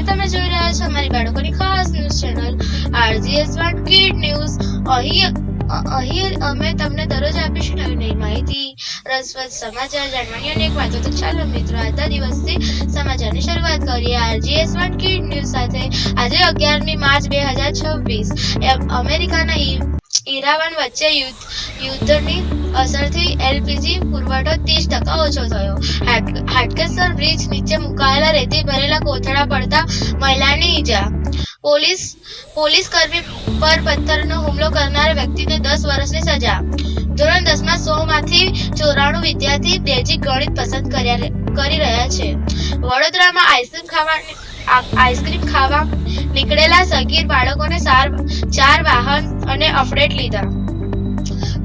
તમે જોઈ રહ્યા છો અમારી બાળકોની ખાસ news channel RGS1 Kid News. અહીં અમે તમને દરરોજ આપીશું નવી માહિતી, રસપ્રદ સમાચાર જાણવાની અનેક વાતો. તો ચાલો મિત્રો, આજના દિવસથી સમાચારની શરૂઆત કરીએ RGS1 Kid News સાથે. આજે 11મી માર્ચ 2026 અમેરિકાના ઈરાન વચ્ચે યુદ્ધની અસરથી એલપીજી પુરવઠો 30% ઓછો થયો. હાટકેશ્વર બ્રિજ નીચે મુકાયેલા રેતી ભરેલા કોથળા પડતા મહિલાની ઈજા. પોલીસ કર્મી પર પથ્થરનો હુમલો કરનાર વ્યક્તિને 10 વર્ષની સજા. ધોરણ 10માં 100 માંથી 94 વિદ્યાર્થી બેઝિક ગણિત પસંદ કરી રહ્યા છે. વડોદરામાં આઈસ્ક્રીમ ખાવા નીકળેલા સગીર બાળકોને 4 વાહન અને અફડેટ લીધા.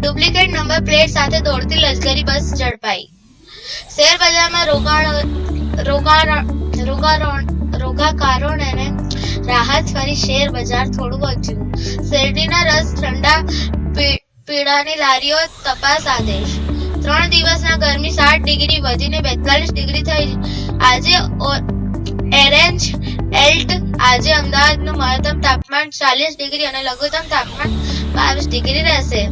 ડુપ્લિકેટ નંબર પ્લેટ સાથે દોડતી લશ્કરી બસ ઝડપાઈ. શેર બજારમાં રોકાણકારોને રાહત, ફરી શેર બજાર થોડું વધ્યું. શેરડીના રસ, ઠંડા પીણાની લારીઓ તપાસ આદેશ. 3 દિવસના ગરમી 7 ડિગ્રી વધીને 42 ડિગ્રી થઈ. આજે ઓરેન્જ એલર્ટ. આજે અમદાવાદનું મહત્તમ તાપમાન 40 ડિગ્રી અને લઘુત્તમ તાપમાન 22 ડિગ્રી રહેશે.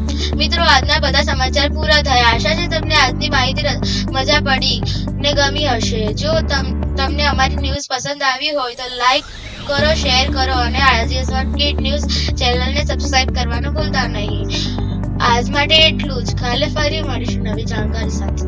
મિત્રો, આજના બધા સમાચાર પૂરા થયા. આશા છે તમને આજની માહિતી મજા પડી ને ગમી હશે. જો તમને અમારી ન્યૂઝ પસંદ આવી હોય તો લાઈક કરો, શેર કરો અને RGS1 Kid News ચેનલને સબસ્ક્રાઇબ કરવાનું ભૂલતા નહીં. આજ માટે એટલું જ. કાલે ફરી મળીશું નવી જાણકારી સાથે.